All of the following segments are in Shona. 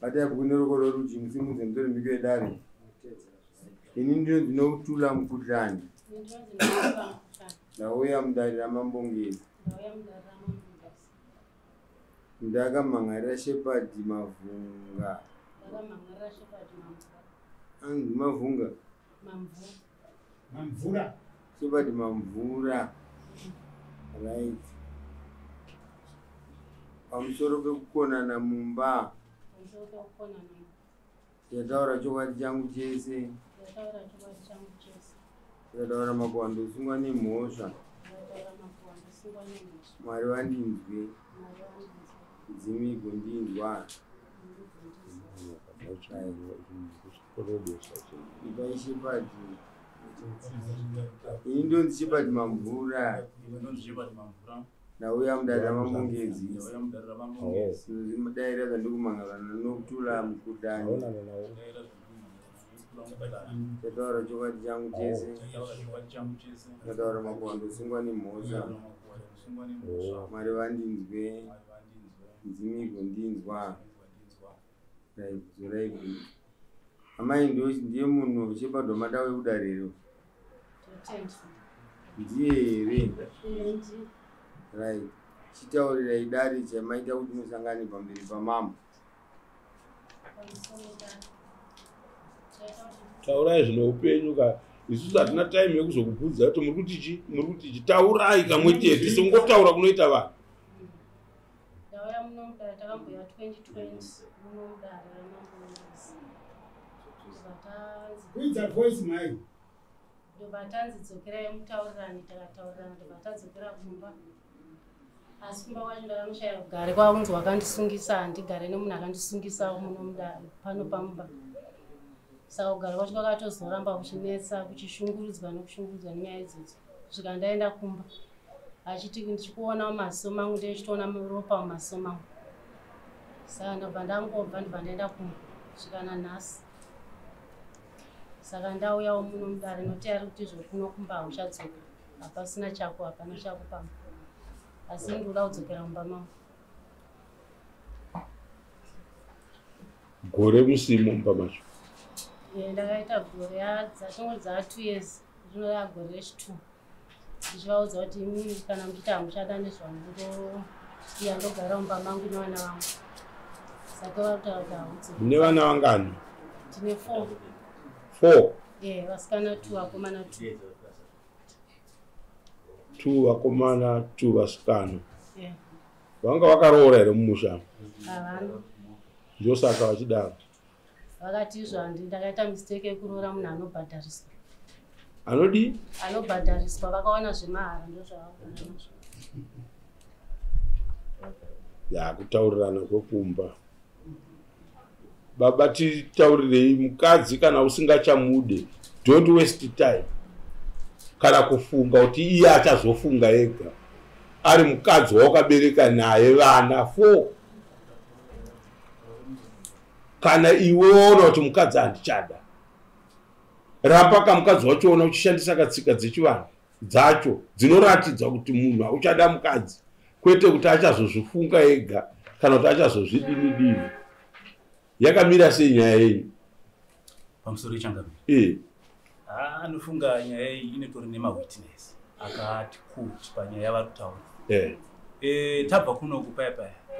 Bata kuneruko rorudyi musimudze mutore mbiko yedare. Ini ndino ndinotula mukhuhlani. Ndauya mudare ramambongezi. Ndakamhangarira Shepherd Mavhunga. Anzi Mavhunga. Mamvura. Shepherd Mamvura. Right. Pamusoro pekukonana mumba. Yataura chokwadi changu chese. Yataura makwando sungwa nemhosva. Mwari vandinzwe. Dzimiko ndinzwa. Ipai Shepherd. Ini ndonzi Shepherd Mamvura. Ndauya mudare ramambongezi. Mudaira zvandikumhangarana nokutula mukhuhlani. Yataura chokwadi changu chese. Yataura makwando sungwa nemhosva. Mwari vandinzwe. Dzimiko ndinzwa. Zorai. Amai ndiye munhu Shepherd wamada wekudarero. Ndiye here. Right. Chitaurira idare chamaita kuti musangane pamberi pamambo. Taurai zvine upenyu ka. Isusu hatina time yekuzokubvunza kuti muri kuti taurai kamwe chete songotaura kunoita vanhu. Ndauya muno mudare takamboya 2020 muno mudare ramambongezi. Kuita voice mai. Ndobatanzi dzokerai mutaurirani takataurirana ndobatadzokera kumba. Asi kumba kwacho ndakamushaya kugare kwaunzi wakandisungisa handigare nemunhu akandisungisa muno mudare pano pamba. Saka kugara kwacho kwakatozoramba kuchinetsa kuchishungurudzwa nokushungurudzwa nenyaya idzodzo. Kusvika ndaenda kumba. Achiti ndichikuona maso mangu ndichitoona ropa mumaso mangu. Saka ndobva ndangobva ndobva ndaenda kumba kusvika nanhasi. Saka ndauyawo muno mudare noti ari kuti zvokuno kumba hauchadzoka. Hapasina chako hapana chako pamba. Asi ndoda kudzokera mumba mangu. Gore musimo mumba macho. Ndakaita gore dzachingori 2 years. Zvinoda gore rechi2. Ndichivaudza kuti imini kana muchiti hamuchada nezvangu ndosiya ndogara mumba mangu nevana vangu. Saka vakutaura kuti haudzoki. Mune vana vangani? Tine 4. 4? Vasikana 2 vakomana 2. 2 vakomana 2 vasikana. Vanga vakaroora here mumusha? Havana. Ndosaka vachidaro. Vakati izvo ndakaita mistake yekuroora munhu anobhadhariswa. Anodi? Anobhadhariswa vakaona zvemahara ndozvavakona nazvo. Kutaurirana kwekumba. Baba titaurirei mukadzi kana usingachamude. Don't waste time. Kana kufunga kuti iye achazofunga ega. Ari mukadzi wakabereka naye vana 4. Kana iweona kuti mukadzi handichada. Rapa kamukadzi wachoona uchishandisa katsika dzechivanhu dzacho dzinoratidza kuti munhu hauchada mukadzi. Kwete kuti achazozvifunga ega kana kuti achazozvidini. Yakamira sei nyaya yenyu? Pamusoro changa. Anofunga nyaya iyi inotori nemawitness akati kuti panyaya yavari kutaura. Tabva kuno kupaya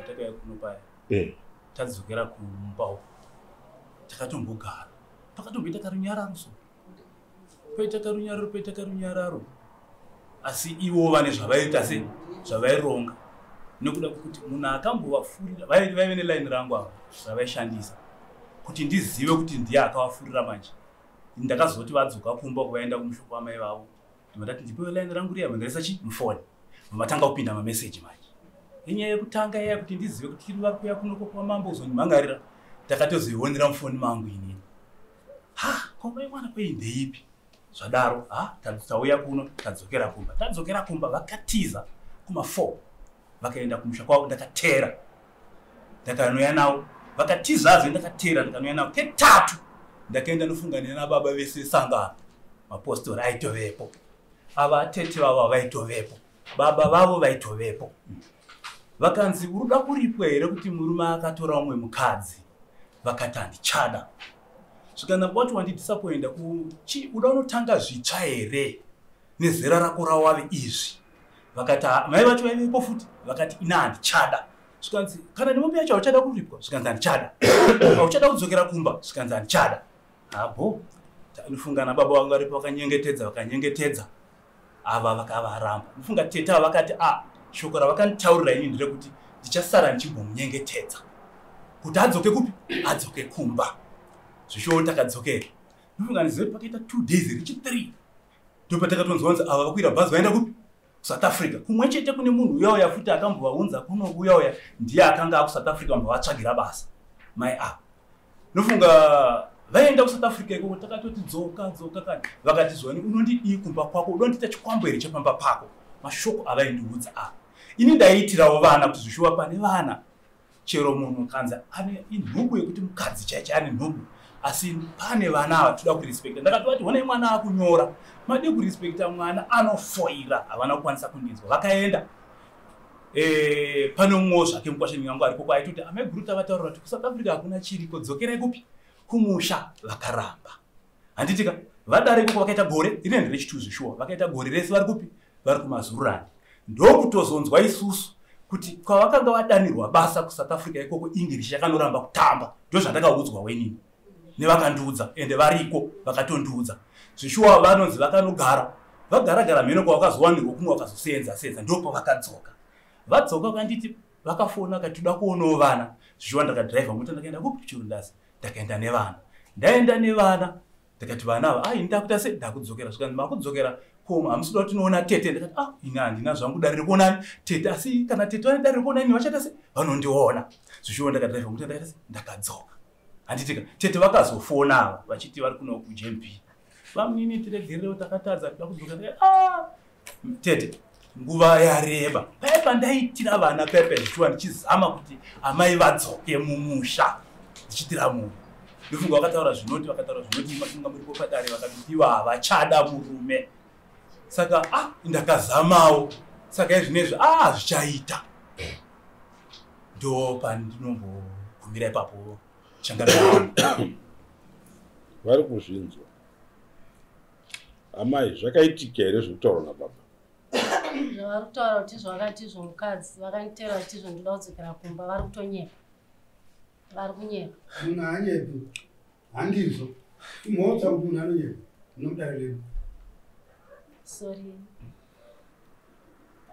takauya kuno paya. Tadzokera kumba uko. Takatombogara. Pakatomboita karunyararo so. Poita karunyararo. Asi ivo vane zvavaita sei zvavaironga. Nekuda kuti munhu akambovafurira vaive neline rangu avo zvavaishandisa kuti ndizive kuti ndiye akavafurira manje. Ndakazoti vadzoka kumba kuvaenda kumushuku wamai vavo. Ndimati ndipewe line rangu riya vandarisa chi mufoni. Vamatanga kupinda mameseji manje. Inyaya yekutanga iya kuti ndizive kuti tiri vari kuya kuno kwamambo uzondimhangarira. Takatozoionera mufoni mangu inini. Komba imwana kwei ndeipi? Zvadaro, tauya kuno tadzokera kumba. Tadzokera kumba vakatiza kuma 4. Vakaenda kumusha kwavo ndakatera. Ndakanoya nawo. Vakatizazo ndakatera ndakanoya nawo. Ketatu. Ndakaenda nofunganira nababa vese sangano. Mapostori aitovepo. Ava atete vavo vaitovepo. Baba vavo vaitovepo. Vakanzi uruda kuripwa here kuti murume akatora umwe mukadzi. vakati handichada. Zvikana vati wandidisappointa uda unotanga zvitsva here nezera rako rawave izvi. Vakati mai vacho vaivepo futi vakati ina handichada. Zvikanzi kana nemombe yacho hauchada kuripwa. Zvikanzi handichada. Hauchada kudzokera kumba. Zvikanzi handichada. Abo tanofunga nababa vangu varipo vakanyengetedza ava vakavaramba. Mufunga teta vakati shoko ravakanditaurira ini nderekuti ndichasara ndichimbomunyengetedza kuti adzoke kupi, adzoke kumba. Zvisho takadzokera. Mufunga ndizive pakaita 2 days richi 3 ndopatakatonzwanzi ava vakwira bhazi vaenda kupi, South Africa. Kumwe chete kune munhu uyauya futi akambovaunza kuno uyauya ndiye akanga akuSouth Africa mbavatsvagira basa mai nofunga vaenda kuSouth Africa ikoko takatoti dzoka kani vakati zvoni unondidii kumba kwako udondita chikwambo here chepamba pako. Mashoko avaindiudza ini ndaiitirawo vana kuti zvishuwa pane vana chero munhu kanza ane inhubu yekuti mukadzi chaiche ane nhubu asi pane vana ava toda kurespekta. Ndakati vati honai mwana akunyora made kurespekta mwana anofoira havana kukwanisa kundinzwa. Vakaenda pane umwewo zvake mukwasheni yangu ariko aitoti amai guruta vataurira kuti kuSouth Africa hakuna chiriko, dzokerai kupi, kumusha. Vakaramba. Handitika vadare ikoko vakaita gore ine rechituzi shuwa vakaita gore rese vari kupi, vari kumazururani. Ndokutozonzwa isusu kuti kwavakanga vadanirwa basa kuSouth Africa ikoko English yakanoramba kutamba. Ndozvandakaudzwa wenini nevakandiudza ende variko vakatondiudza. Zvishuwa vanonzi vakanogara vagara mheno kwavakazowanirwa kumwe vakazosenza ndipo vakadzoka. Vadzoka vakanditi vakafona vakati toda kuonawo vana. Zvishuwa ndakadhiraivha mota ndakaenda kupi Chirundasi ndakaenda nevana. Ndaenda nevana ndakati vana ava ndakuita sei ndakudzokera. Zvikanzi makudzokera koma hamusida kuti tinoona tete. Ndakati ina handina zvangu darire kuonani tete asi kana tete vanodarire kuonani vachata sei vanondiona. Zvishuwa ndakadhiraivha mota ndakaita sei ndakadzoka. Handitika tete vakazofona ava vachiti vari kuno kuJMP. Vamunini tiregerewo takatadza toda kudzoka. Tete nguva yareba paipa ndaitira vana pepe zvishuwa ndichizama kuti amai vadzoke mumusha ndichitira munhu. Ndofunga vakataura zvinoti mafunga muripo patare vakati iva havachada murume. Saka ndakazamawo. Saka izvinezvi zvichaita. Ndo pandinombogumira ipapo changana vari kuzvinzwa. Amai zvakaitika here zvokutaura nababa? Zvavari kutaura kuti zvakati zvomukadzi vakanditera kuti ndoda kudzokera kumba vari kutonyeka. Vari kunyeka. Munhu haanyepi. Handizvo. Imhotsa kuti munhu anonyeka. Ndinomudarire. Sorry.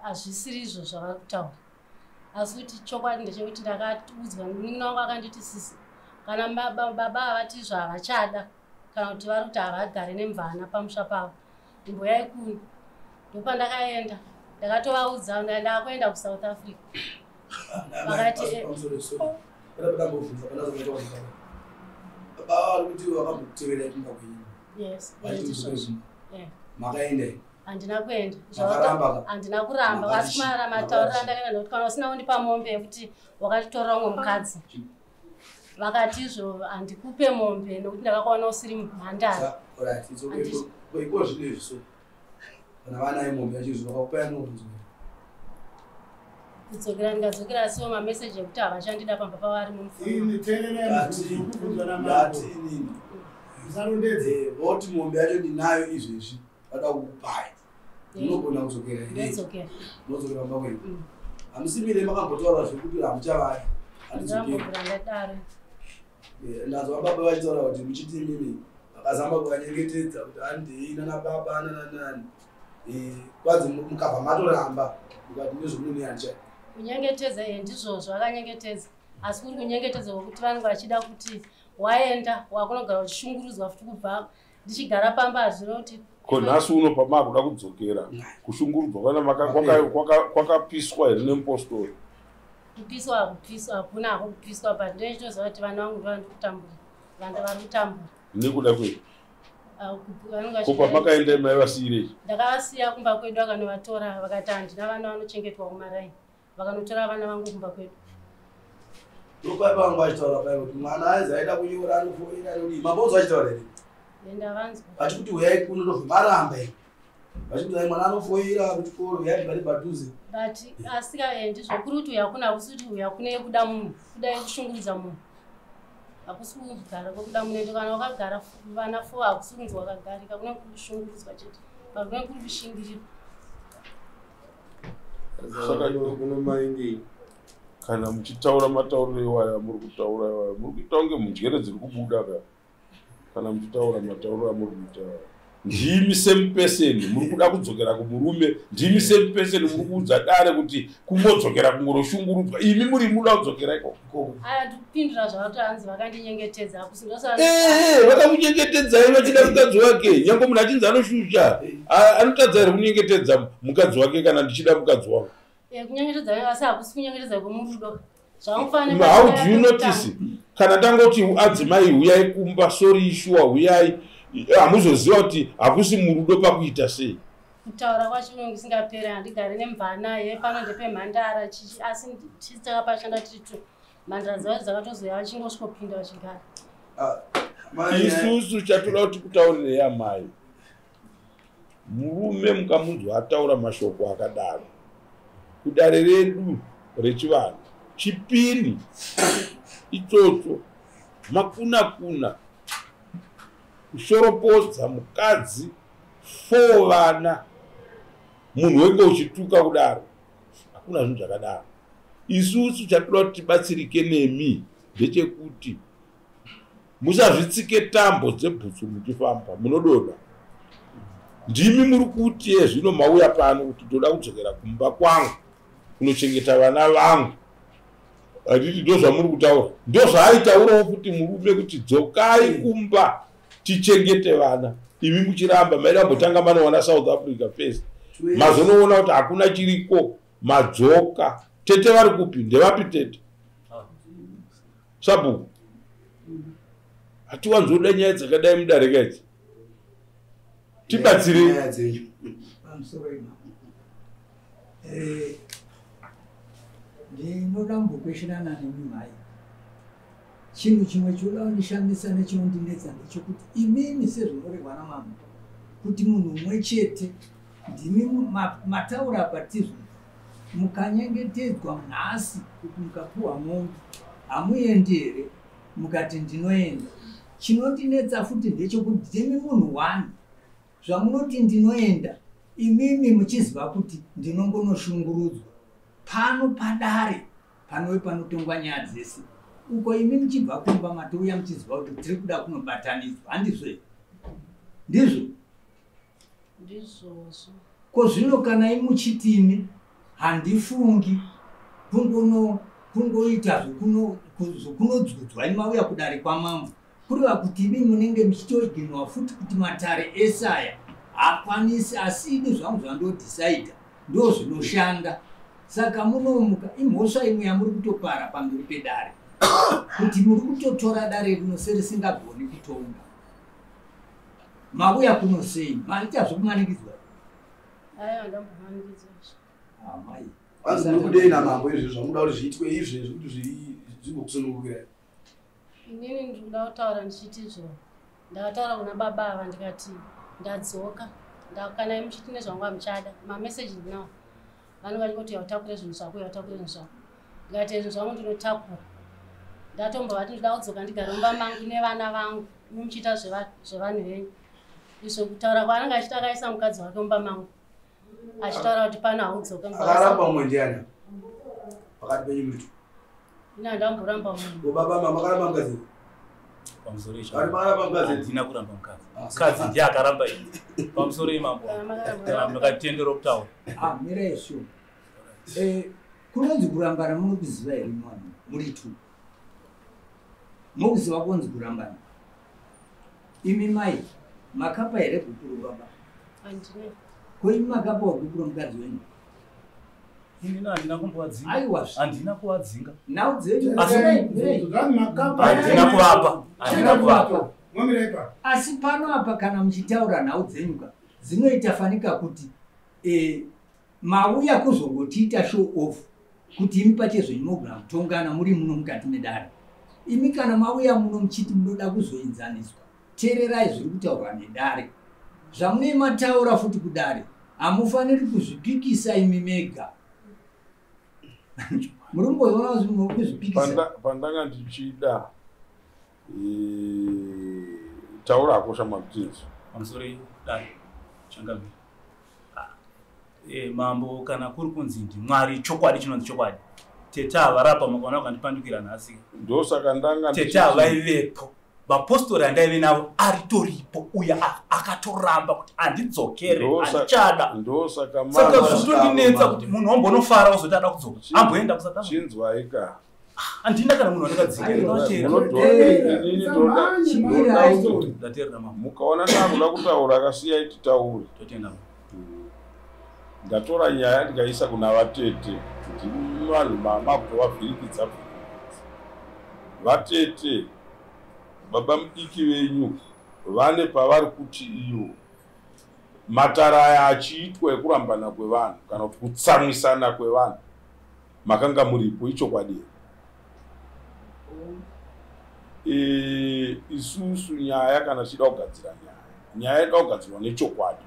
Hazvisiri izvo zvavari kutaura. Asi kuti chokwadi ndechekuti ndakaudzwa munhu wangu akanditi sisi kana baba havati zvavachada kana kuti vari kuti havagare nemvana pamusha pavo imboyai kuno. Ndopandakaenda ndakatovaudza ndakuenda kuSouth Africa. Vakati yes. Handina kuenda. Handina kuramba. Vasi kumara mataurira ndakaenda ndokuti kana usina kundipa mombe yekuti wakatitorera umwe mukadzi. Vakati izvo handikupe mombe nokuti ndakakuona usiri mhandara. Kudzokera ndikadzokera asiwo mameseji ekuti havachandida pamba pavari voti mombe yacho ndinayo izvezvi vada kukupai unogona kudzokera ndedzokera pamba kwenu. Hamusimire makambotaura zvekuti hamuchavari handizokera. Ndazwa baba vachitaura kuti muchiti mimi vakazamba kuvanyengetedza kuti handei nanababa nananani kwanzi mukabva matoramba ukati ndezvomunhu yancha kunyengetedza ndizvozvo akanyengetedza asi kuri kunyengetedza kwekuti vanenge vachida kuti waenda wakunogara uchishungurudzwa futi kubva ndichigara pamba hazvino kuti ko nhasi uno pamakuda kudzokera kushungurudzwa kana kwakapiswa here nemupostori? Kupiswa hakuna hako kupiswa but ndinotoziva kuti vana vangu ndo vandikutambura vanda vari kutambura nekuda kwei kupa makaenda mai vasiyirei? Ndakavasiya kumba kwedu vakanovatora vakati handina vana vanochengetwa kumaraini vakanotora vana vangu kumba kwedu. Ndopai vangu vachitaura pai kuti mwana aizi aida kunyora anofoira nodii mabonzo vachitaura here? Ndavanzwa vachikuti uyai kuno ndobva maramba here vachikuti mwana anofoira kuchikoro uyai vari padhuze but asikaendi zvokuri kuti uyu hakuna kusi kuti uyu hakuna yekuda munhu kuda yekushungurudza munhu hakusi kugara kwekuda munendo. Kana wakagara vana 4 hakusi kunzi wakagarika, kune kushungurudzwa chete pakune kuri kushingirira. Saka unomaingi kana muchitaura matauriro iwaya muri kutaura iwaya muri kuita kunge munjere dziri kubuda kana muchitaura matauriro amuri kuita ndimi same person muri kuda kudzokera kumurume, ndimi same person muri kuudza dare kuti kungodzokera kungoroshungurudzwa, imi muri muda kudzokera ikoko. Aya ndikupindura zvavati hanzi vakandinyengetedza hakusi vakamunyengetedzai vachida mukadzi wake. Nyange munhu achinzi anoshusha anotadza here kunyengetedza mukadzi wake kana ndichida mukadzi wangu. Kunyengetedza asi hakusi kunyengetedza kwemurudo. How do you notice? Kana tangoti adzimai huyai kumba, sorry sure huyai, hamuzoziva kuti hakusi murudo pakuita sei. Kutaura kwachirungu singaperi, handigari nemva naye pano ndepemhandara asi tisi takapashanda tiri 2 mhandara dzavo dzakatozoya vachingosvikopinda vachigara. Isusu chatoda kuti kutaurire amai, murume mukamunzwa ataura mashoko akadaro kudare redu rechivanhu, chipini ichocho makuna kushoropodza mukadzi 4 vana, munhu wenge uchituka kudaro, hakuna zvinhu zvakadaro. Isusu chatoda kuti tibatsirike nemi ndechekuti musazvitsike tambo dzebhutsu muchifamba, munodonha. Ndimi muri kuti zvino mauya pano kuti toda kudzokera kumba kwangu kunochengeta vana vangu. Handiti ndo zvamuri kutaura, ndo zvaaitaurawo kuti murume kuti dzokai kumba tichengete vana. Imi muchiramba mairambotanga manowana South Africa first, mazonoona kuti hakuna chiriko, madzoka. Tete vari kupi? Ndevapi tete? Sabhuku hatiwanzoda nyaya dzakadai mudarika idzi. Tibatsire. Ndinoda kumbokwesherana nemi mai. Chinhu chimwe choda kundishamisa nechinondinetsa ndechekuti imimi sezvinorehwa namama kuti munhu umwe chete ndimi mataura patizvo mukanyengetedzwa nhasi kuti mukapuhwa mombe hamuendi here mukati ndinoenda. Chinondinetsa futi ndechekuti ndimi munhu 1 zvamunoti ndinoenda imimi muchiziva kuti ndinongonoshungurudzwa pano padare panove panotongwa nyaya dzese. Uko imi muchibva kumba matouya muchiziva kuti tiri kuda kunobatanidzwa, handizvo? Ndizvo ndizvozvo. Ko zvino kana imuchitimi handifungi kungoita zvokunodzodzwa imauya kudare kwamambo kureva kuti imi munenge muchitoginwa futi kuti matare esaya hakwanisi, asi ini zvangu zvandodhisaidha ndo zvinoshanda. Saka munomuka imhosva imwe yamuri kutopara pamberi pedare kuti muri kutotora dare rino serisingagoni kutonga. Mauya kuno sei? Maita zvokumanikidzwa? Aya ndambomanikidzwa. Mai. Kwanzi nokudei namambo izvi zvamuda kuti zviitwe izvezvi kuti zvigokusunungukira. Inini ndikuda kutaura ndichiti izvo. Ndakataura kuna baba ava ndikati ndadzoka. Kana imuchiti nezvangu hamuchada. Mameseji ndinawo. Vanhu vachingoti yautakure zvinhu zvako, yautakure zvinhu zvako. Ndikati zvinhu zvangu ndinotakura. Ndatombovati ndoda kudzoka ndigare mumba mangu nevana vangu. Muchita zvevanhu venyu. Izvo kutaura kwaanenge achita akaisa mukadzi wake mumba mangu. Achitaura kuti pano haudzoka. Akaramba umwe ndiani? Pakati penyu mutu. Ina ndamboramba munhu. Baba mama akaramba mukadzi. Pamusoro icho. Ari maramba mukadzi. Handina kuramba mukadzi. Mukadzi ndiye akaramba ini. Pamusoro imambo. Ndakatendera kutaura. Mira isho. Kunonzi kurambana munokuziva here mwana? Muri 2. Mukuziva kunonzi kurambana. Imi mai, makapa here bhukuro baba? Handina. Ko imi makapa bhukuro mukadzi wenyu? Ini handina kumbowadzinga. Aiwa. Handina kuwadzinga. Nhau dzedu. Handina kuvapa. Handina kuvapa. Asi pano apa kana muchitaura nhau dzenyuka dzinoita fanika kuti mauya kuzongotiita show off kuti imi pachezvenyu mogona kutongana muri muno mukati medare. Imi kana mauya muno muchiti munoda kuzoinzaniswa, teererai zviri kutaurwa nedare. Zvamunemataura futi kudare hamufaniri kuzvipikisa imi mega. Muri kumboona kuti muri kuzvipikisa. Pandanga ndichida taura akosha mabutizi pamusori dai changamira mambo kana kuri kunzi ndimwari chokwadi chinonzi chokwadi tete avarapa makaona ukandipandukira nhasi ndosaka ndanga tete avaivepo vapostori andaive navo aritoripo uya akatoramba kuti handidzokere handichada saka zvotondinetsa kuti munhu wambonofara uzoti ada kudzoka amboenda kusachinzwaika handina kana munhu andingadzikateerera mukaona ndakuda kutaura akasiya titaure totenda ndatora nyaya ndikaisa kuna vatete ndiri vanhu mavhiringidza vatete baba mudiki venyu vane pavari kuti iyo matara aya achiitwa ekurambana kwevanhu kana kuti kutsamwisana kwevanhu makanga muripo ichokwadi isusu nyaya kana tichida kugadzira nyaya ida kugadzirwa nechokwadi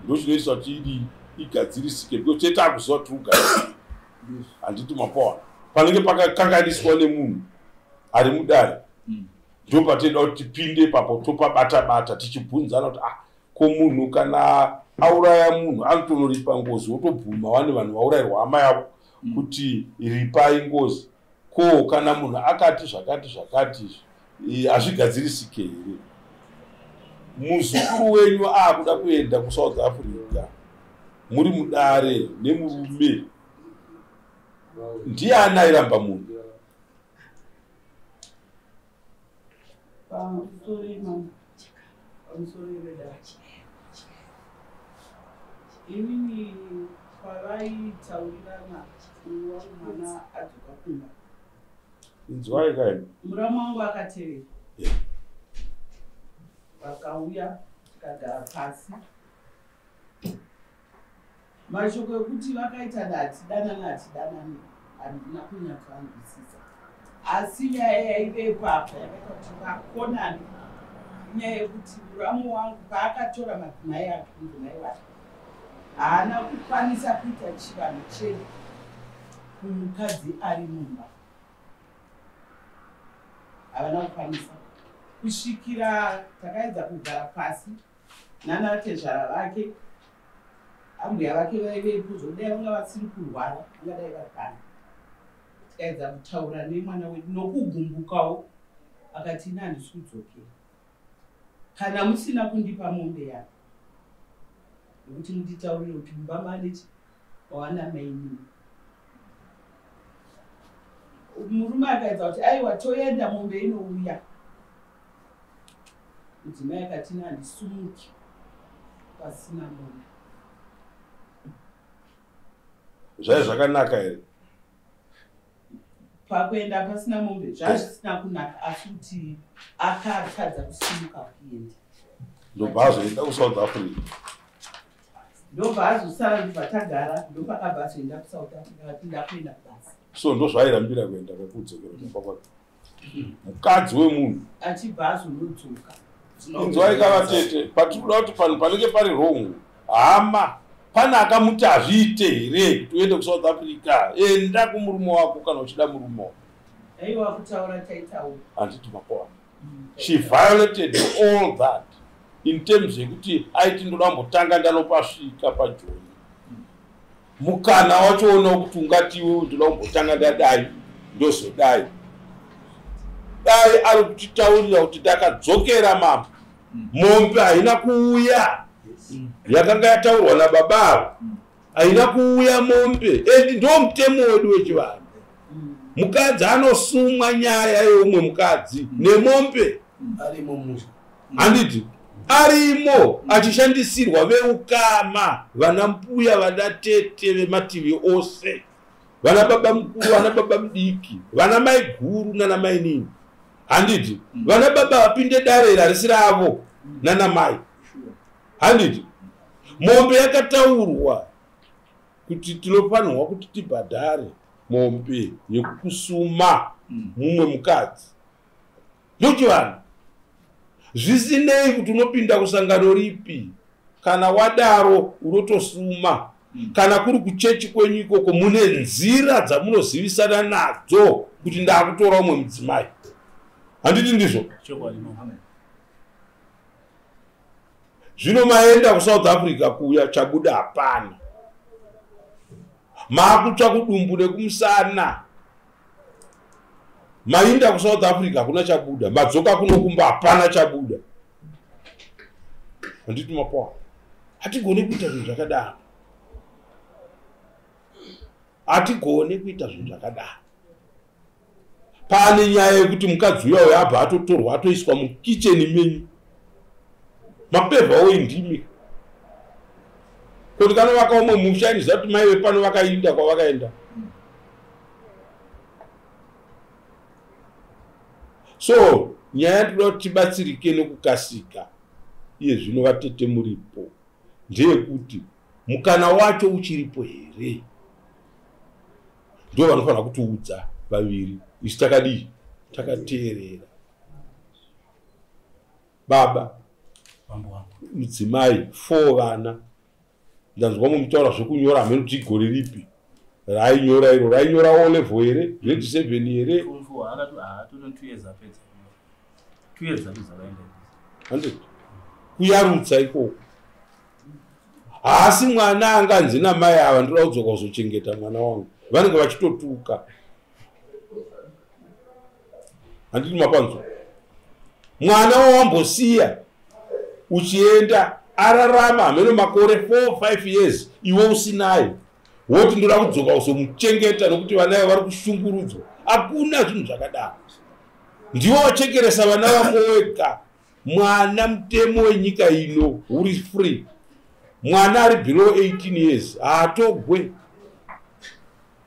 ndo chinoisa kuti idi igadzirisike because tete akuziva kuti ugadzira handiti mapawana panenge pakakanganiswa nemunhu ari mudare ndo patinoda kuti tipinde papo topabata-bata tichibvunzana kuti ko munhu kana auraya munhu anotonoripa ngozi wotobvuma wane vanhu vaurayirwa hama yavo kuti ripai ngozi ko kana munhu akati zvakati hazvigadzirisike here muzukuru wenyu akuda kuenda kuSouth Africa muri mudare nemurume ndiani airamba munhu inini pavaitaurirana mwana adzoka kumba inzwai kaini muramu wangu akatevera vakauya tikagara pasi mashoko ekuti vakaita hatidanani handina kunyatsoanzwisisa asi nyaya yaive ipapo yakaita kuti vakonani inyaya yekuti muramu wangu paakatora madzimai ake madzimai vake haana kukwanisa kuita chivanhu chedu kumukadzi ari mumba havana kukwanisa kusvikira takaedza kugara pasi nanatezvara vake ambuya vake vaivepo zvodai vanga vasiri kurwara vangadai vagana tikaedza kutaura nemwana wedu nokugumbukawo akati ina handisi kudzokera kana musina kundipa mombe yake nokuti munditaurire kuti mumba manechi wawana mainini murume akaedza kuti aiwa toenda mombe inouya mudzimai akati ina handisumuki pasina mombe zvai zvakanaka here pakuenda pasina mombe zvazvisina kunaka asi kuti akatadza kusimuka kuenda ndobva azoenda kuSouth Africa ndobva azosara ndibva tagara ndopakabva azoenda kuSouth Africa ati ndakuenda basa so ndozvairambira kuenda kwekudzokera kumba kwake mukadzi wemunhu achibva azonodzoka inzwaika vatete patikuda kuti panhu panenge pari wrong hama pane akamuti hazviite here kuti uende kuSouth Africa enda kumurume wako kana uchida murume wako aiwa kutaura taitaura handiti mapawana she violated all that in terms yekuti aiti ndoda mbotanga ndanopasvika pajoni mukana wachoona kuti ungatiwe ndoda mbotanga ndadai ndozodai dai ari kutitaurira kuti takadzokera mama mombe haina kuuya yakanga yataurwa nababa haina kuuya mombe endi ndo mutemo wedu wechivanhu mukadzi anosumwa nyaya yeumwe mukadzi nemombe arimo musha handiti arimo achishandisirwa veukama vana mbuya vana tete vemativi ose vana baba mukuru vana baba mudiki vana mai guru nana mai nini handiti vana baba vapinde darera risi ravo nana mai handiti mombe yakataurwa kuti tinofanirwa kuti tibhadhare mombe yekusuma mumwe mukadzi ndochivanhu zvisinei kuti unopinda kusangano ripi kana wadaro unotosuma kana kuri kuchechi kwenyu ikoko mune nzira dzamunozivisana nadzo kuti ndakutora umwe mudzimai handiti ndizvo Zvino maenda kuSouth Africa kuya chabuda hapana. Makutsva kudumbu nekumusana. Mainda kuSouth Africa kuna chabuda, madzoka kunokumba hapana chabuda. Handiti mapoa. Hatigone kuita zvinhu zvakadaro. Hatigone kuita zvinhu zvakadaro. Pane nyaya yekuti mukadzi uya uyabva atotorwa atoiswa mukicheni menyu. Mapevha oindimi. Kuti kanovaka umwe musha ndiziva kuti mai vepano vakainda kwavakaenda. So nyaya tinoda kuti tibatsirike nekukasika. Iye zvino vatete muripo. Ndeyekuti mukana wacho uchiripo here. Ndiwo vanofanira kutiudza vaviri. Isi takadii? Takateerera. Baba, mudzimai, 4 vana. Ndanzwa mumutaura zvekunyora hameno kuti igore ripi. Rainyora iro, rainyora O level here, grade 7 here. Kuyarutsa ikoko. Asi mwana anganzi namai ava ndoda kudzoka kuzochengeta mwana wangu. Vanenge vachitotuka. Handiti mapanzwa. Mwana wawambosiya uchienda ararama hameno makore 4-5 years iwe usinayo. Woti ndoda kudzoka kuzomuchengeta nokuti vana vari kushungurudzwa. Hakuna zvinhu zvakadaro. Ndiwo wachekeresa vana vako wega. Mwana mutemo wenyika ino uri free. Mwana ari below 18 years haatogwe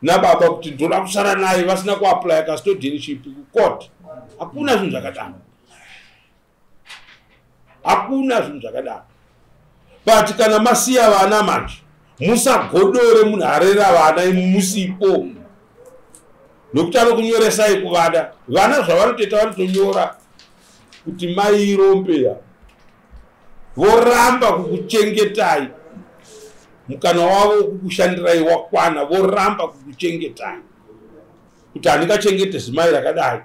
nababa kuti ndoda kusara naye vasina kuapply custodianship kucourt. Hakuna zvinhu zvakadaro. Hakuna zvinhu zvakadaro. But kana masiya vana manje musagodore munhu arera vana musipo. Nokuti anokunyoresai kuvada. Vana zvavanotoita vanotonyora kuti mai irombeya. Voramba kukuchengetai. Mukana wavo kukushandirai wakwana. Voramba kukuchengetai. Kuti handingachengete zimai rakadai.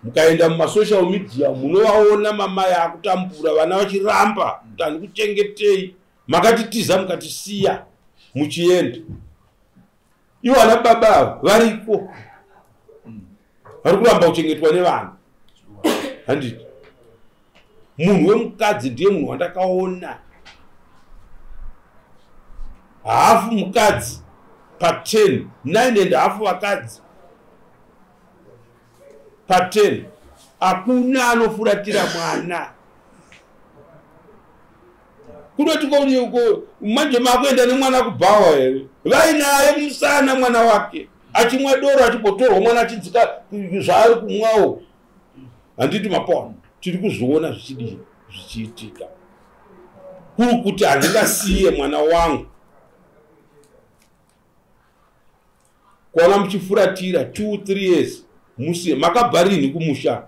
Mukaenda mumasocial media munovaona mamai akutambura vana vachiramba kuti handikuchengetei. Makatitiza mukatisiya muchienda. Ivo vana baba variko. Vari kuramba kuchengetwa nevana. Handiti. Munhu wemukadzi ndiye munhu wandakaona. Hafu mukadzi pa10, 9.5 vakadzi pa10. Hakuna anofuratira mwana. Kunoti uko manje makuenda nemwana kubhawa here. Vainaye musana mwana wake. Achimwa doro achibotorwa mwana achidzika zvaari kumwawo. Handiti mapoa. Tiri kuzoona zvichiitika. Kuri kuti handingasiye mwana wangu. Kuona muchifuratira 2-3 years. Musiye makabharini kumusha.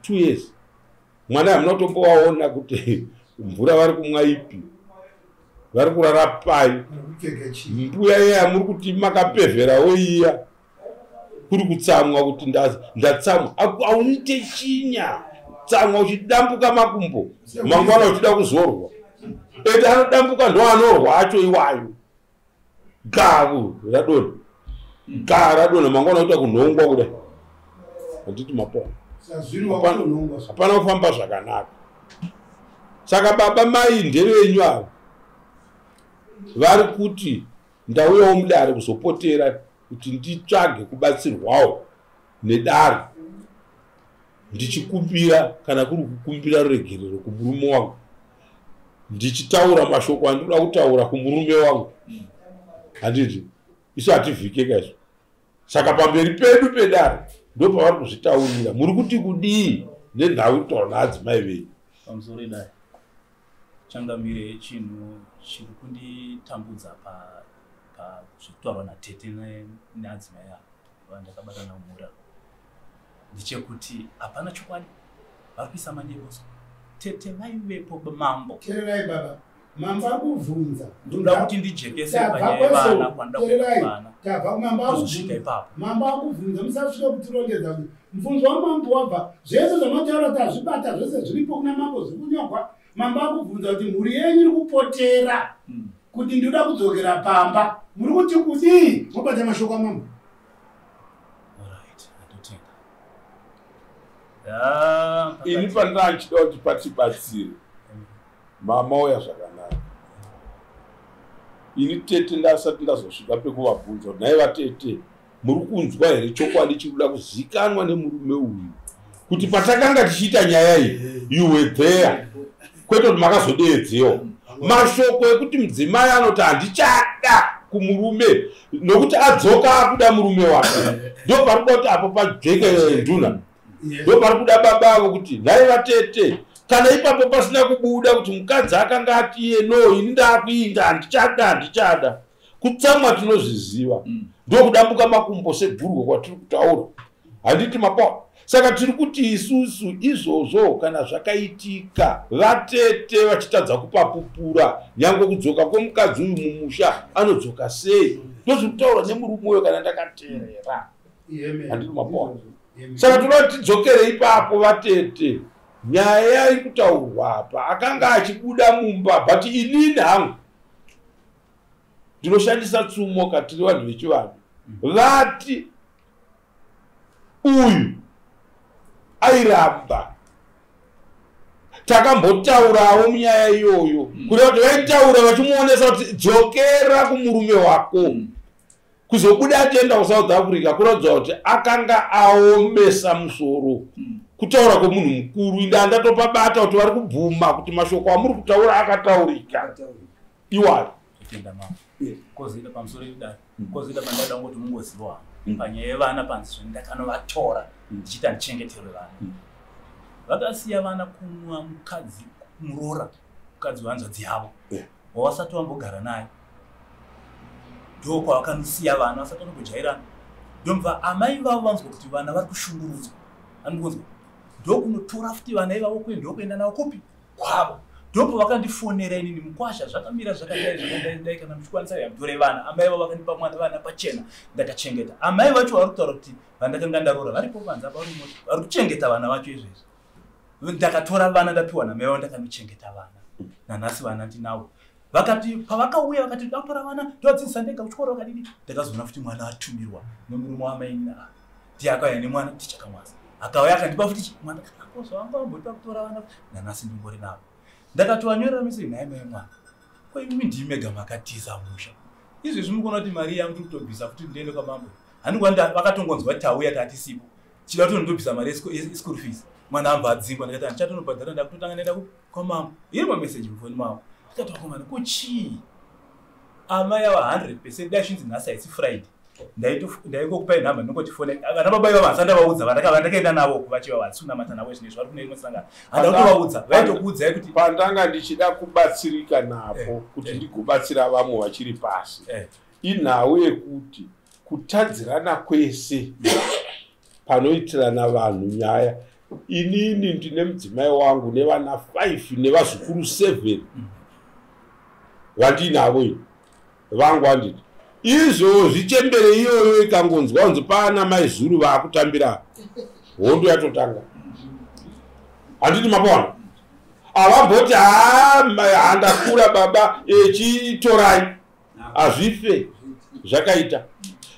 2 years. Mwana hamunotombowaona kuti mvura vari kumwa ipi. Vari kurara pai. Mbuya iya muri kuti makapevherawo iya. Kuri kutsamwa kuti ndatsamwa. Haunite chinya. Tsamwa uchidambuka makumbo. Mangwana uchida kuzorwa. Eti anodambuka ndo anorwa acho iwayo. Gavu radona. Radona mangwana uchida kunhongwa kudai. Handiti mapoa. Hapana kufamba zvakanaka. Saka baba mai ndevenyu avo. Vari kuti ndauyawo mudare kuzopotera kuti nditsvage kubatsirwawo nedare. Ndichikumbira kana kuri kukumbira ruregerero kumurume wangu. Ndichitaura mashoko andinoda kutaura kumurume wangu. Handiti. Isu hativhike izvo. Saka pamberi pedu pedare ndo pavari kuzvitaurira. Muri kuti kudii nendau itaura naadzimai venyu. Pamusoro dai. Changamire chinhu chiri kunditambudza zvitaurwa natete neadzimai avo vandakabata namura. Ndichekuti hapana chokwadi. Vari kuisa manyeroso. Tete vaivepo mambo. Tererai baba. mamba kuvunza ndoda kuti ndijekese panyevana kwandakuvana tabva kumamba ipapo mamba akuvunza musasvike kutirongedza kuti mubvunzo wamambo wabva zvese zvamataura tazvibata zvese zviripo kuna mambo zviri kunyogwa mamba akuvunza kuti mhuri yenyu iri kupotera kuti ndinoda kudzokera pamba muri kuti kudii mobata mashoko amambo ini pandanga ndichida kuti patibatsire mama uya zvakanaka ini tete ndasati ndazosvika pekuvabvunza kuti nai vatete muri kunzwa here chokwadi chiri kuda kuzikanwa nemurume uyu kuti patakanga tichiita nyaya iyi iwe there kwete kuti makazodeedzewa mashoko ekuti mudzimai anoti handichada kumurume nokuti adzoka akuda murume wake ndo pari kuda kuti apo pajeke nduna ndo pari kuda baba avo kuti nai vatete kana ipapo pasina kubuda kuti mukadzi akanga atiye no ini ndakuinda handichada kutsamwa tinozviziva ndokudambuka makumbo segurwo kwatiri kutaura handiti mapona saka tiri kuti isusu izvozvo kana zvakaitika vatete vachitadza kupapupura nyange kudzoka kwomukadzi uyu mumusha anodzoka sei ndozviri kutaura nemurume uyo kana ndakateerera handiti mapona saka tinoti tidzokerei ipapo vatete nyaya iri kutaurwa apa akanga achibuda mumba but inini hangu ndinoshandisa tsumo katiri vanhu vechivanhu vati uyu airamba takambotaurawo munyaya iyoyo kuda kuti vaitaura vachimuonesa kuti dzokera kumurume wako kuzobuda atienda kusouth africa kuratidza kuti akanga aomesa musoro kutaura kwemunhu mukuru inde andatopabata kuti vari kubvuma kuti mashoko amuri kutaura akataurika iwayo kozida pamusoro idai kozida pandada ngoti mungoziva panyaya yevana panzi zvendakanovatora ndichita ndichengeterwe vana vakasiya vana kumwa mukadzi kumurora mukadzi wanzvadzi yavo wawasati wambogara naye ndokwavakanosiya vana vasati vanogjairana ndomva amai vavo vanzwa kuti vana vari kushungurudzwa anogonzwa ndokunotora futi vana ivavo ndokuenda navo kupi kwavo ndopo vakandifonera inini mukwasha zvakamira zvakadai kana muchikwanisa yamutore vana amai vavo vakandipa mwana vana pachena ndakachengeta amai vacho vari kutaura kuti vandakanga ndarora varipo vanza varimo vari kuchengeta vana vacho izvezvi ndakatora vana ndapiwa namai vavo ndakanochengeta vana nanhasi vana ndinavo vakati pavakauya vakati ndatora vana ndodzidzisa ndega kuchikoro wakadini ndakazoona futi mwana atumirwa nemurume wamaini ndiakauya nemwana tichakamwasa akauya akandipa futi mwana akozvanga amboita kutora vana nanhasi ndimbori navo ndakatowanyorera message naye mai mwana kwaimi ndimega makatiza musha izvezvi mukona kuti mari yangu ndikutobvisa futi ndiende kwamambo handikwanda vakatongonzwa tauya tatisipo chida kuti ndobvisa mari yeschool fees mwana ambva adzingwa ndikati handichatonobhadhara ndakutotanga ndaenda kwamambo irimo message mufoni mavo ndikati wakomana kuchii amai ava 100% dai shinzi nhasi haisi friday ndaingokupai nhamba ndinongotifone vana babai vava handandavaudza vandakaenda navo kuvachiva vatsunamata navo zvinezvi vari kuneimosangana handautovaudza vaitokuudzai kuti pandanga ndichida kubatsirika napo kuti ndigobatsira vamwe vachiri pasi inhau yekuti kutadzirana kwese panoitirana vanhu nyaya inini ndine mudzimai wangu nevana 5 nevazukuru 7 vandinavo vangu handiti izvo zvichembere iyoyo ikangonzwa kunzi pana maizuru vaakutambira hondo yatotanga handiti mapona avabhoti handakura baba chitorai hazvife zvakaita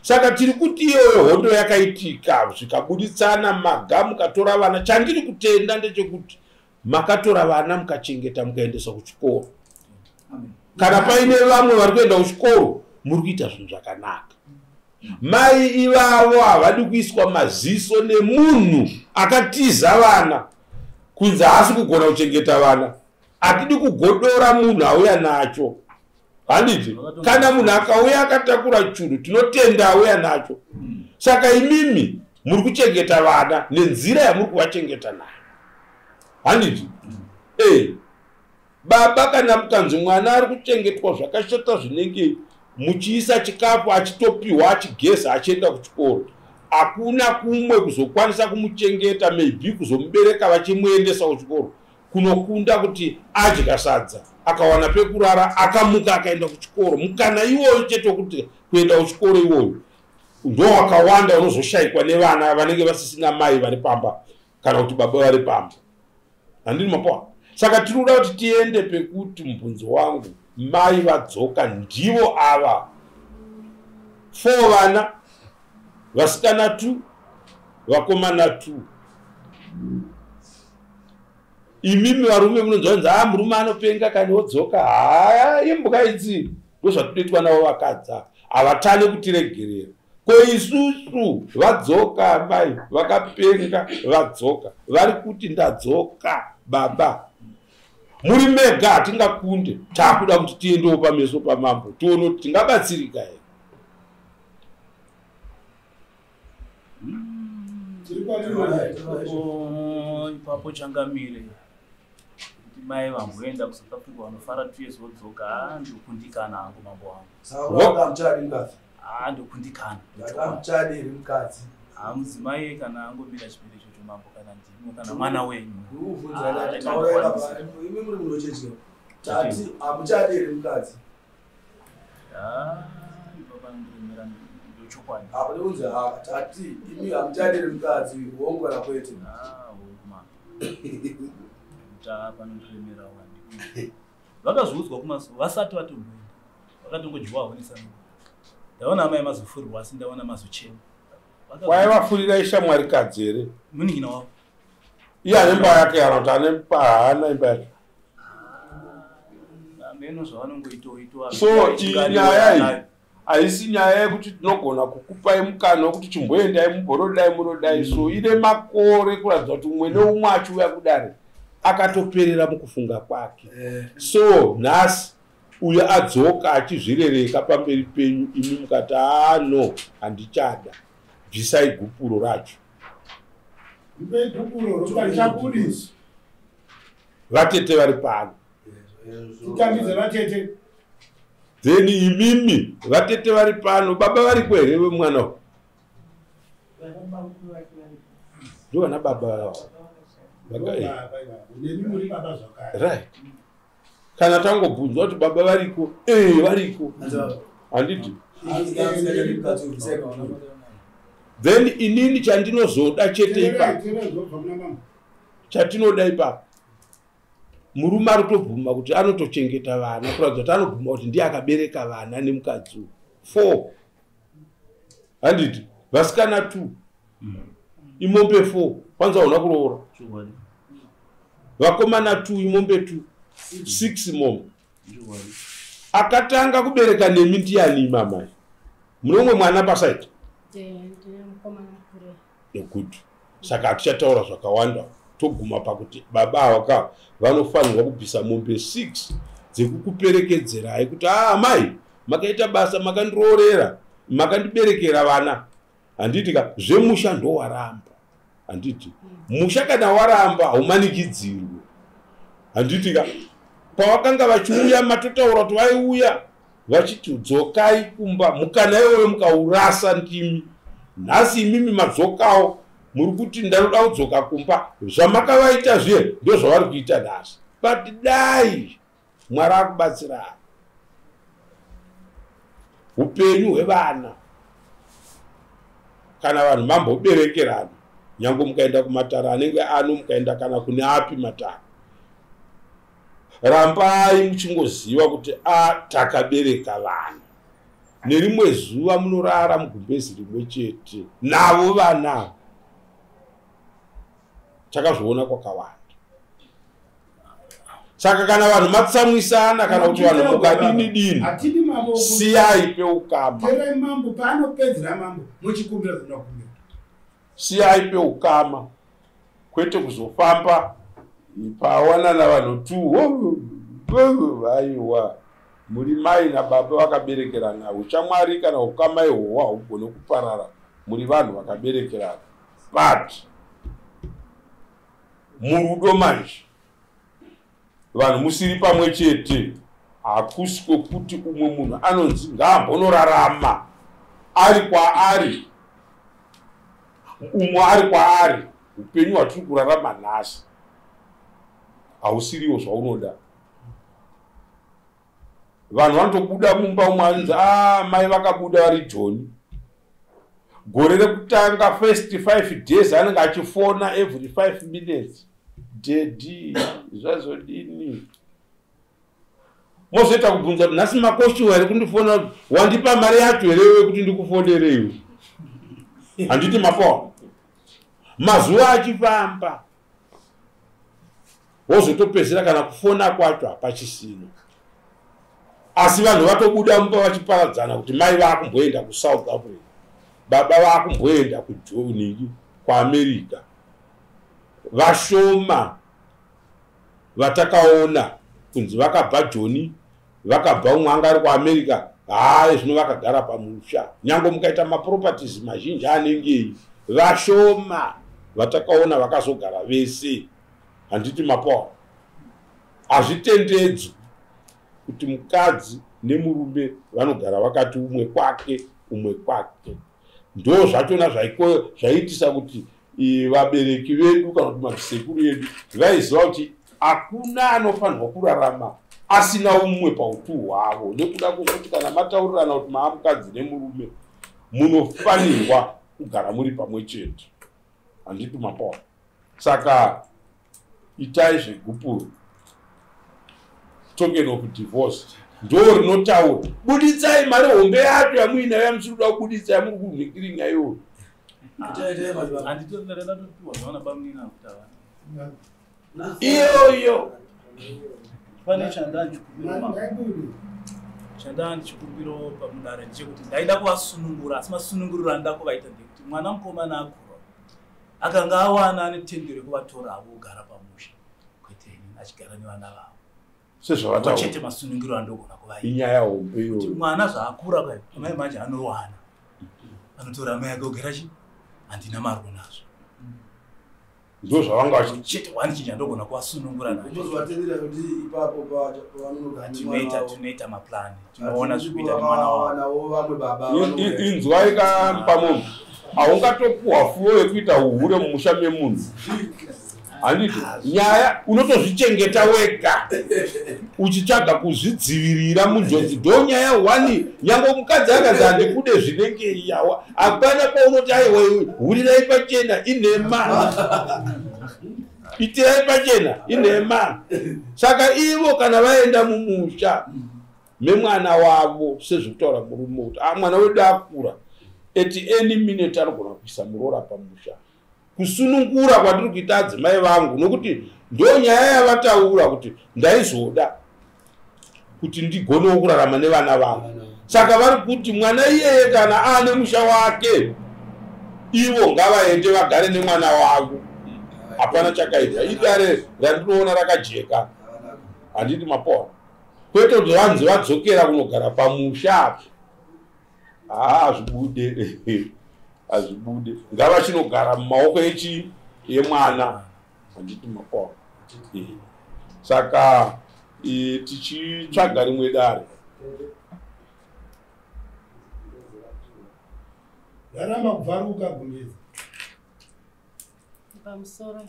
saka tiri kuti iyoyo hondo yakaitika zvikabuditsana maga mukatora vana chandiri kutenda ndechekuti makatora vana mukachengeta mukaendesa kuchikoro kana paine vamwe vari kuenda kuchikoro muri kuita zvinhu zvakanaka mai ivavo havadi kuiswa maziso nemunhu akatiza vana kunzi haasi kugona kuchengeta vana hatidi kugodora munhu auya nacho handiti kana munhu akauya akatakura churu tinotenda auya nacho saka imimi muri kuchengeta vana nenzira yamuri kuvachengeta nayo handiti baba kana mukanzi mwana ari kuchengetwa zvakashota zvinenge muchiisa chikafu achitopiwa achigeza achienda kuchikoro hakuna kumwe kuzokwanisa kumuchengeta maybe kuzomubereka vachimuendesa kuchikoro kunokunda kuti adya sadza akawana pekurara, akamuka akaenda kuchikoro. Mukana iwoyo chete kuti kuenda kuchikoro iwoyo ndo wakawanda unozoshayikwa nevana vanenge vasisina mai vari pamba kana kuti baba vari pamba. Handini mapoa. Saka tinoda kuti tiende pekuti mubvunzo wangu mai vadzoka ndivo ava 4 vana, vasikana 2, vakomana 2. Imimi varume munonzwa murume anopenga kana wodzoka. Haya imbuka idzi ndozvatinoitwa navo vakadza. Havatane kutiregerera. Ko isusu vadzoka mai vakapenga vadzoka. Vari kuti ndadzoka baba. Muri mega hatingakunde. Takuda kuti tiendewo pameso pamambo. Tione kuti tingabatsirika here. Ipapo changamire kuti mai vamboenda kuSouth Africa vanofara 2 years vodzoka. Ndokundikana hangu mambo wangu. Saka mchadi mkazi. Ndokundikana. Mchadi mkazi. Mudzimai kana angomira chipiri chocho mambo kana ndimo kana mwana wenyu. Uvunza taureka pa imi muri munocheche. Tati amuchadi mkazi. Baba ndimira ndochokwadi. Abaunza tati imi amuchadi mkazi wongora kwete. Woma. Tapa ndimira wani. Vakazvudzwa kumaso vasati vatomboenda. Vakatongodywawo nesana. Ndaona mai mazofurwa asi ndaona mazochema. Waivafurira ishamwari kadzi here? Muningina wavo. Iye ane imba yake yarota, ane haana imba yake. Ameno zvavanongoitoitwa. So iyi nyaya iyi haisi nyaya yekuti tinogona kukupai mukana wekuti chimboendai mumborodai murodai. So ine makore kuratidza kuti umwe neumwe achiuya kudare akatoperera mukufunga kwake. So nhasi uyo adzoka achizvirereka pamberi penyu, imi mukati no handichada. Bvisai gupuro racho. Vatete vari pano. Then imimi vatete vari pano, baba vari kwere vemwana uyu? Ndovana baba right. Kana tangobvunzwa kuti baba variko, variko. Handiti. Then inini chandinozoda chete ipapo. Chatinoda ipapo. Murume ari kutobvuma kuti anotochengeta vana, kuratidza kuti anobvuma kuti ndiye akabereka vana nemukadzi 4. Handiti. Vasikana 2. Imombe 4. Kwanza una kuroora. Vakomana 2 imombe 2. 6 mombe. Akatanga kubereka nemi ndiani mamai? Munomwe mwana pasaiti? Good. Saka atichataura zvakawanda toguma pakuti baba ava vanofanirwa kubvisa mombe 6 dzekukuperekedzerai kuti mai makaita basa, makandiroorera, makandiberekera vana. Handiti ka zvemusha ndowaramba. Handiti musha kana waramba haumanikidzirwi. Handiti ka pavakanga vachiuya matotaura kuti vaiuya vachiti dzokai kumba, mukana iwoyo mukaurasa ndimi. Nhasi imimi madzokawo muri kuti ndanoda kudzoka kumba. Zvamakavaita zviye ndio zvavari kuita nhasi. But dai Mwari akubatsira. Upenyu hwevana kana vanhu mamboberekerana, nyange mukaenda kumatara anenge ano, mukaenda kana kune api matara, rambai muchingoziva kuti takabereka vana. Nerimwe zuva munorara mugumbezi rimwe chete navo vana. Takazviona kwakawanda. Saka kana vanhu matsamwisana kana kuti vanhu mukadini dini, siyai peukama. Siyai peukama. Kwete kuzofamba pawanana vanhu 2 vaiwa muri mai nababa vakaberekerana. Uchamwari kana ukama ihwohwo haugone kuparara muri vanhu vakaberekerana. But murudo manje vanhu musiri pamwe chete, hakusi kwekuti umwe munhu anonzi ngaambonorarama ari kwaari, umwe ari kwaari. Upenyu hwatiri kurarama nhasi hausiriwo zvaunoda. vanhu vanotobuda mumba umwe anzi mai vakabuda vari Joni. Gore rekutanga first 5 days anenge achifona every 5 minutes. Dedi zvazodini? Mozoita kubvunza kuti nhasi makoshiwa here kundifona wandipa mari yacho here kuti ndikufonereiwo. Handiti mapo. Mazuva achifamba. Wozotopedzera kana kufona kwacho hapachisino. Asi vanhu vatobuda mumba vachiparadzana kuti mai vakumboenda kuSouth Africa. Baba vakumboenda kuJoni kuAmerica. Vashoma vatakaona kunzi vakabva Joni, vakabva umwe anga ari kuAmerica, zvino vakagara pamusha. Nyange mukaita maproperties mazhinji anenge vashoma vatakaona vakazogara vese. Handiti mapo. Hazvitendedzwi kuti mukadzi nemurume vanogara vakati umwe kwake umwe kwake. Ndo zvachona zvaitisa kuti vabereki vedu kana kuti madziseguru edu vaiziva kuti hakuna anofanirwa kurarama asina umwe pautu hwavo, nekuda kwokuti kana mataurirana kuti maamukadzi nemurume munofanirwa kugara muri pamwe chete. Handiti mapo. Saka itai zvegupuro, token of divorce, ndo rinotaura buditsai mari hombe yacho yamuinayo yamusiri kuda kubuditsa yamuri kumhikiringa iyoyo. Iyoyo pane chandani chikumbiro pamudare ndechekuti ndaida kuvasunungura, asi masununguriro andida kuvaita ndekuti mwana mukomana akura akanga awana netendero yekuvatora avo kugara pamusha, kwete achigara nevana vavo chete masunungiro andogona kuvaita. Inyaya hombe iyoyo kuti mwana zvaakura kudai amai manje anowana anotora mai ake kugara chi handina mari nazvo. Ndo zvavanga chete wani chinja ndogona kuvasunungura tunoita maplani, tinoona zvikuita nemwana wavo. Inzwai pamunhu haungatopuhwa fuyo yekuita uhure mumusha memunhu. Handiti nyaya unotozvichengeta wega uchitsvaga kuzvidzivirira munjodzi. Ndo nyaya hwani nyange mukadzi akazi handikude zvinenge iyawa hapana paunoti aiwa hurirai pachena inhema, itirai pachena inhema. Saka ivo kana vaenda mumusha memwana wavo sezvekutaura murume kuti mwana wedu akura at any minute anogona kuisa murora pamusha. Kusunungura kwatiri kuita adzimai vangu nokuti ndo nyaya yavataura kuti ndaizoda kuti ndigonewo kurarama nevana vangu. Saka vari kuti mwana iyeye kana ane musha wake ivo ngavaende vagare nemwana wavo. Hapana chakaita idare randinoona rakajeka. Handiti mapo. Kwete kuti vanzi vadzokera kunogara pamusha zvibude hazvibude, ngava chinogara mumaoko yemwana. Handiti mapo. Saka tichitsvaga rimwe dare. Yaramba kubvaruka gumeza pamusoro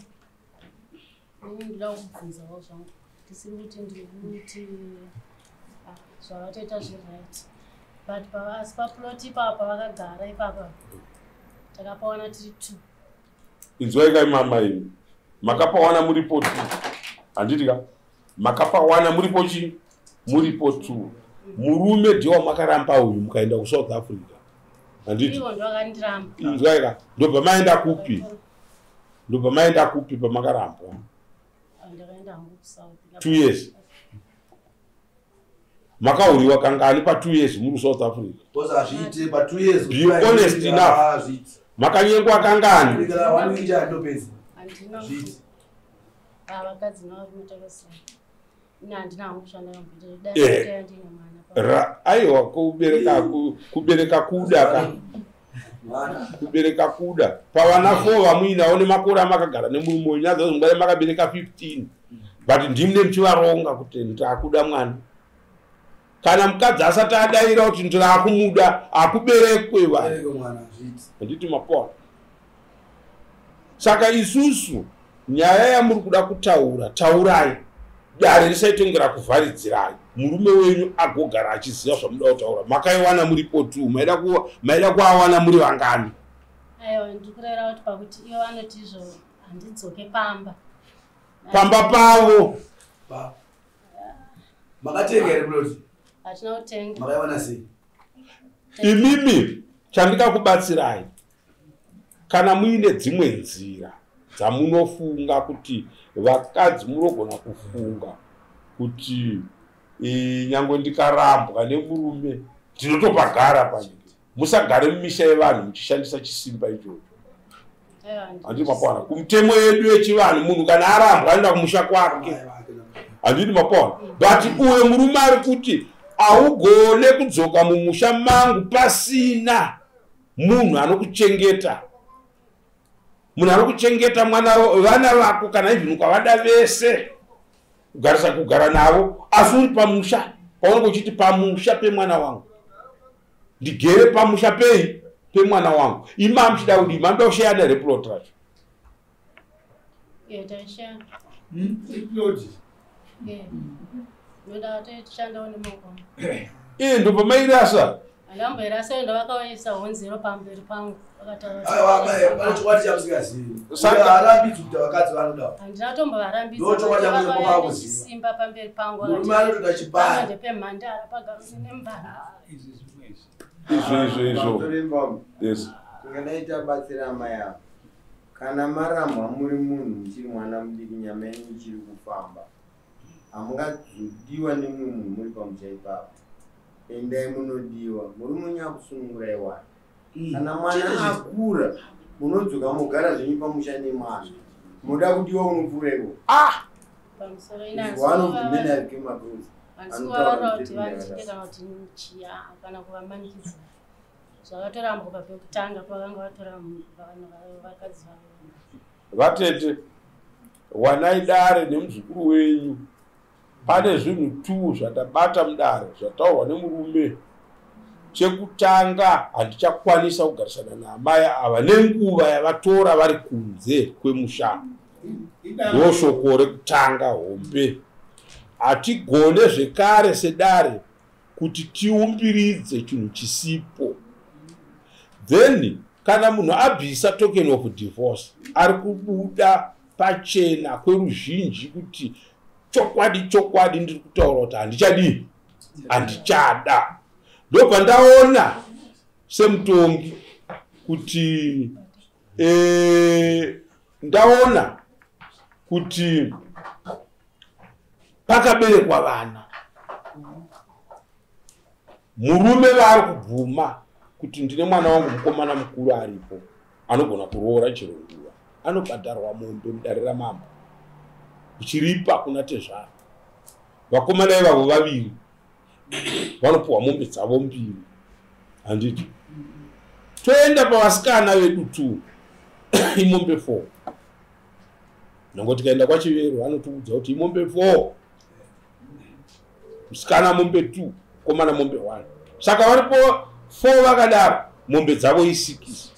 ndinoda kubvunzawo zvangu tisiri kuti ndikuti zvavatoita zviright, but asi paploti ipapa vakagara ipapa takapawana tiri 2. Inzwai kai mama imi makapawana muripo 2. Handitika makapawana muripo chi muripo 2. Murume ndiwo makaramba uyu mukaenda kuSouth Africa. Handiti ivo ndo vakandiramba. Inzwai ka ndo pamaenda kupi? Ndo pamaenda kupi pamakaramba? Ndakaenda hangu kuSouth. 2 years. Makauriwa kangani pa 2 years muri South Africa? Boza azviite pa 2 years. Be honest enough. Makanyengwa kangani? Ndikala wanija ndopezi. Andina. Vakadzi navo vinotakasa. Handina hangu kushanda nambudira. Dai ndine mwana. Aiwa kubereka kuda ka. Kubereka kuda. Pavana 4 vamuinawo nemakore amakagara nemurume nyaza zongware makabereka 15. But ndimne mchivaronga kuti ndakuda mwana. Kana mukadzi asati adaira kuti ndakumuda akuberekwe vanhu. Handiti mapo. Saka isusu nyaya yamuri kuda kutaura taurai. dare risaitongera kuvharidzirai murume wenyu agogara achiziva zvamuda kutaura. Makaiwana muripo tu, maida kuawana muri vangani? Aiwa, ndikurera kuti pakuti ivo vanoti izvo handidzoke pamba. Pamba pavo makatenga here buloti? Hatina kutenga. Makaiwana sei? Imimi chandikakubatsirai, kana muine dzimwe nzira dzamunofunga kuti vakadzi munogona kufunga kuti nyangwe ndikarambwa nemurume ndinotopagara panyika, musagare mumisha yevanhu muchishandisa chisimba ichocho. Handiti mapona kumutemo yedu yechivanhu, munhu kana arambwa anoenda kumusha kwake. Handiti mapona, but uye murume ari kuti augone kudzoka mumusha mangu pasina munhu anokuchengeta. Munhu anokuchengeta vana vako kana even ukavada vese kugarisa kugara navo, asi uri pamusha. Paunenge uchiti pamusha pemwana wangu, ndigere pamusha pei pemwana wangu. Ima muchida kudii? Manoda kushayana here plot racho? Taishaya. Plot Noda tichandawo nemoko. Ndo pamairasa. Andamboirasa ndo vakaisa honzero pamberi pangu. Simba pamberi pangu. Kunganaita batsira maya. Kana maramba muri munhu muchiri mwana mudiki nyama yenyu ichiri kufamba, hamungazoδιwa nemunhu muri pamusha ipapo. Endai munodiwa, muri munyakusunungura iwana. Kana mwana akura, munodzoka mugara zvenyu pamusha nemwana. Munoda kudiwa unopfurewo. Pamusoro one of the men that came across. Anotaura kuti vatike kana kuti muchiya kana kuvamanikidza. Zvakatoramba kubva pekutanga kwavanga vatora vanhu vakadzi vavo. Vatete, wanai dare nemuzukuru wenyu, pane zvinhu 2 zvatabata mudare zvataurwa nemurume. Chekutanga, handichakwanisa kugarisana naamai ava nenguva yavatora vari kunze kwemusha. Ndo shoko rekutanga hombe. Hatigone zvekare sedare kuti tiumbiridze chinhu chisipo. Then kana munhu abvisa token of divorce, ari kubuda pachena kweruzhinji kuti chokwadi ndiri kutaura kuti handichadii, handichada. Ndobva ndaona semutongi kuti ndaona kuti pakaberekwa vana, murume vari kubvuma kuti ndine mwana wangu mukomana mukuru aripo anogona kuroora chero nguva, anobhadharwa mombe mudare ramambo uchiripa kuna tezvaro. Vakomana ivavo vaviri vanopuhwa mombe dzavo 2. Handiti toenda pavasikana vedu 2 imombe 4. Nangoti kaenda kwachivero vanotiudza kuti imombe 4, musikana mombe 2, komana mombe 1. Saka varipo 4 vakadaro, mombe dzavo 6.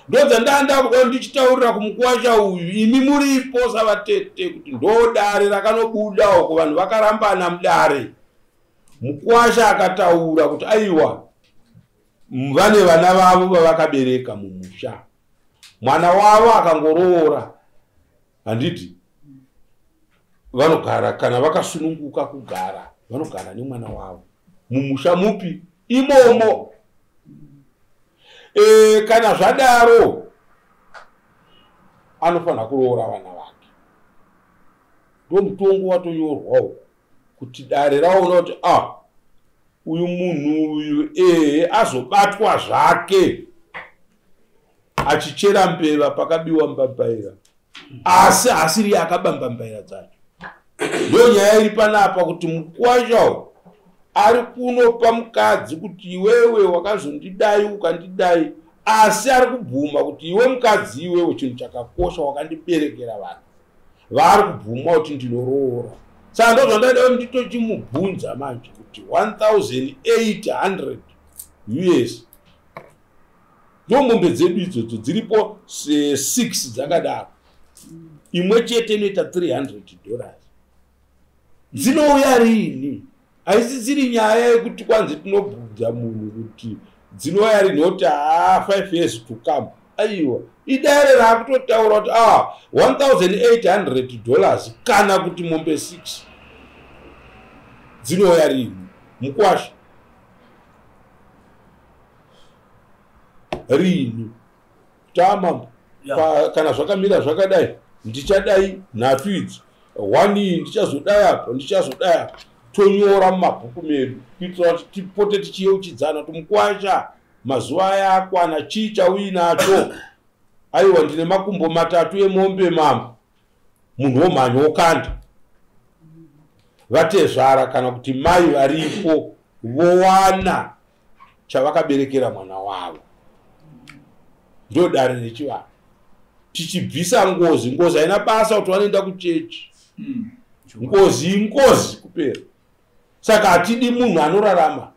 Ndodza ndanda kuda ndichitaurira kumukwasha uyu, imi muripo savatete kuti ndodare rakanobuda uko vanhu vakarambana mudare. Mukwasha akataura kuti aiwa vane vana vavo vavakabereka mumusha, mwana wavo akangoroora. Handiti vanogara kana vakasununguka kugara, vanogara nemwana wavo mumusha mupi imomo. Kana zvadaro anofanira kuroora vana vake. Ndo mutongo watonyorwawo kuti dare raona kuti uyu munhu uyu azobatwa zvake achichera mbeva pakabiwa mbambaira, asi hasiri akabamba mbaira dzacho. Ndo nyaya iri panapa kuti mukwasha ari kunopa mukadzi kuti iwewe wakazondidai ukandidai, asi ari kubvuma kuti iwe mukadzi iwewe chinhu chakakosha wakandiberekera vanhu. Vari kubvuma kuti ndinoroora. Saka ndo zvandada nditochimubvunza manje kuti 1800 US ndo mombe dzedu idzodzo dziripo 6 dzakadaro. Imwe chete inoita $300. Dzinouya rini? Haisisiri nyaya yekuti kwanzi tinobvunza munhu kuti dzinouya rini kuti 5 years to come. Aiwa, idare rakutotaura kuti $1,800 kana kuti mombe 6 dzinouya rini mukwasha rini tamambo kana zvakamira zvakadai ndichadai nhatu idzi 1 iyi ndichazodai apa ndichazodai apa tonyora mumabhuku medu kuitira kuti tipote tichiyeuchidzana kuti mukwasha mazuva aya akwana chii chauinacho. Aiwa, ndine makumbo 3 emombe mambo, munhu womhanya wokanda vatezvara kana kuti mai varipo vowana chavakaberekera mwana wavo. Ndo dare rechivanhu. Tichibvisa ngozi haina basa kuti vanoenda kuchechi. Ngozi kupera. Saka hatidi munhu anorarama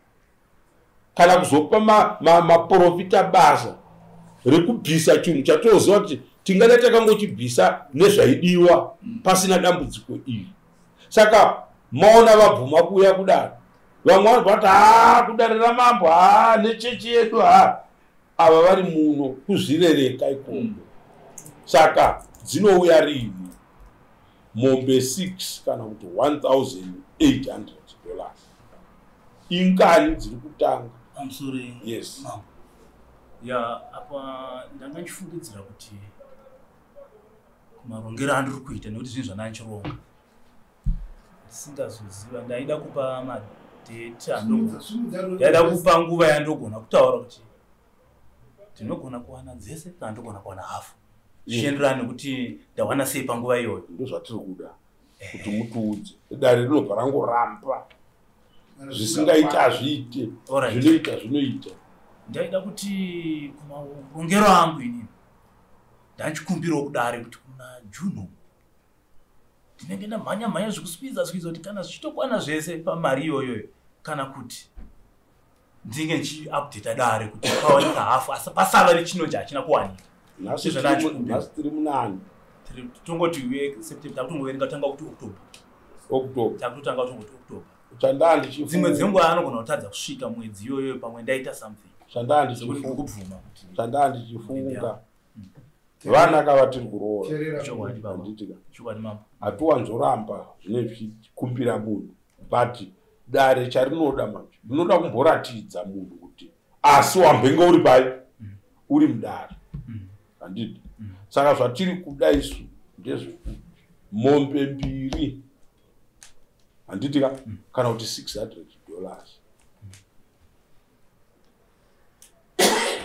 kana kuzopa maprofita basa rekubvisa chinhu chatoziva kuti tingada takangochibvisa nezvaidiwa pasina dambudziko iri. Saka maona vabvuma kuuya kudaro, vamwe vanoti kudarira mambo nechechi yedu ava vari muno kuzvirereka ikoko. Saka dzinouya rini mombe 6 kana kuti $1,800 ingani dziri kutanga. Yes. Ya apa ndanga ndifungidzira kuti kumarongero andiri kuita nekuti zvinhu zvananchironga ndisingazoziva ndaida kupa madheti ndaida kupa nguva yandogona kutaura kuti ndinogona kuwana dzese kana ndogona kuwana hafu zvichienderana nekuti ndawana sei panguva iyoyo. Ndozvatiri kuda kuti mutiudze. Dare rinobva rangoramba zvisingaita hazviite, zvinoita. Ndaida kuti kumarongero angu inini ndanchikumbirawo kudare kuti kuna Juno ndinenge ndamhanya zvikuspidza kuti kana zvichitokwana zvese pamari iyoyo kana kuti ndinge ndichiupdata dare kuti pawanika hafu asi pasava nechinonje hachina kuwanika. Nhasi tiri munani tongoti September takutongoverenga tanga kuti October takutotanga kuti October dzimwe dzenguva anogona kutadza kusvika mwedzi iyoyo pamwe ndaita something chanda ndichifunga vana kavatiri kuroora hatiwanzoramba zvine zvichikumbira munhu but dare charinoda manje rinoda kumboratidza munhu kuti asi wambenga uri pai uri mudare handiti. Saka zvatiri kuda isu ndezvekuti mombe 2 handitika kana kuti $600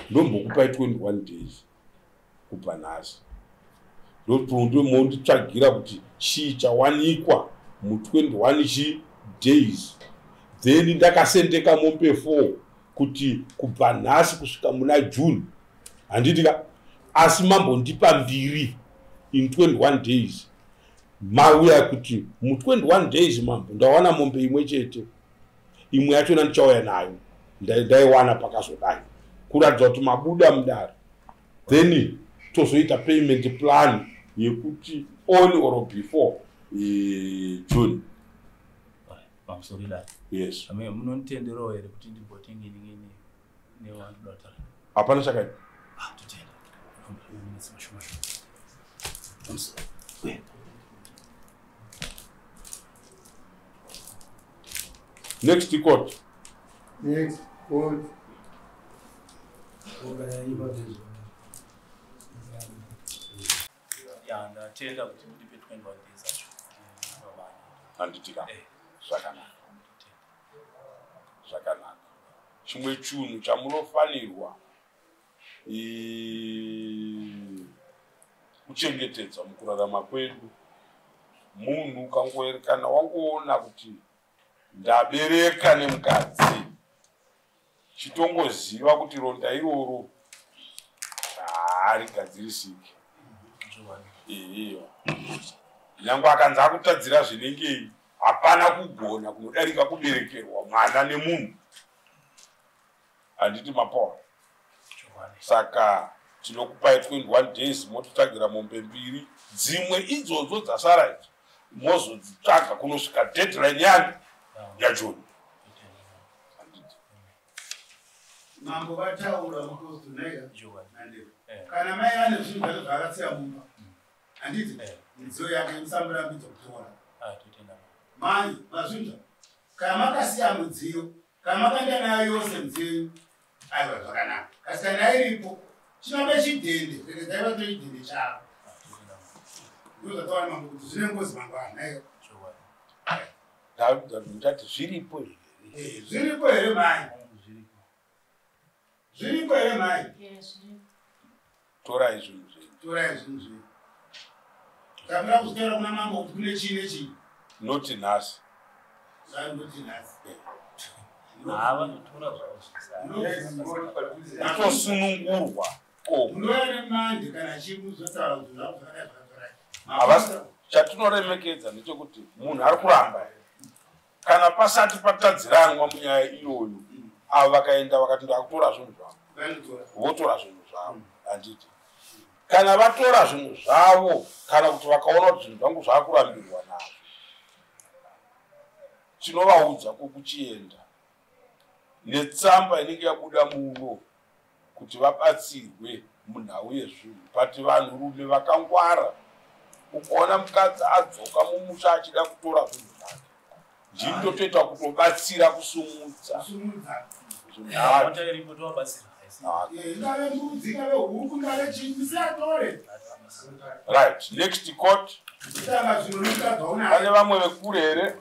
ndombokupai 21 days kubva nhasi. Ndomonditsvagira kuti chii chawanikwa mu21 days, then ndakasendeka mombe 4 kuti kubva nhasi kusvika muna June handitika asi mambondipa 2 in 21 days. Mauya kuti mu 21 days mambo ndawana mombe imwe chete, imwe yachona ndichauya nayo ndaiwana pakazodai kuratidza kuti mabuda mudare, then tozoita payment plan yekuti on or before June. Yes. Munonditenderawo here kuti ndimbotenga newandu dotara? Hapana chakaita. Totenda. Next court. Next court. Ndatenda kuti mundipe 21 days acho. Handitika. Zvakanaka. Chimwe chinhu chamunofanirwa kuchengetedza mukurarama kwedu, munhu ukangoerekana wangoona kuti ndabereka nemukadzi, chitongoziva kuti ronda iroro harigadzirisiki. Nyangwe akanzi akutadzira zvinenge hapana kugona kunodarika kuberekerwa mwana nemunhu, handiti Mapaula. Saka tinokupai 21 days mototagira mombe 2, dzimwe idzodzo dzasara idzi mozodzitsvaga kunosvika deadline yani yajoni. mambo vataura mukostonaia kana mai ane zvinhu zvake zvakasiya mumba handiti midziyo yake musamurambidza kutora mai mazvinza kana makasiya mudziyo kana makaenda nayo yose mudziyo aiwa zvakanaka kasi kana iripo chinobe chidhende rekezaiva tochidhende chavo ndozvataura mambo kuti zvine ngozi mangwana ndati zviripo zviripo here mai zviripo here mai torai zvinhu zvenyu torai zvinhu zvenyu tapira kuzitaura kuna mambo kuti kune chii nechii noti nhasi noti nhasi atosunungurwa munouya nemande kana chimuzotaura kuti zvavo zvakadai havasi chatinoremekedza ndechekuti munhu ari kuramba kana pasati patadziranwa munyaya iyoyo avo vakaenda vakatinda kutora zvinhu zvavo votora zvinhu zvavo handiti kana vatora zvinhu zvavo kana kuti vakaona kuti zvinhu zvangu zvaakurambirwa nazvo chinovaudza kukuchienda netsamba inenge yabuda muno kuti vabatsirwe munhau yezvinhu pati vanhurume vakangwara ukaona mukadzi adzoka mumusha achida kutora zvinhu zvake ndindotoita kutobatsira kusumudza right next court pane vamwe vekure here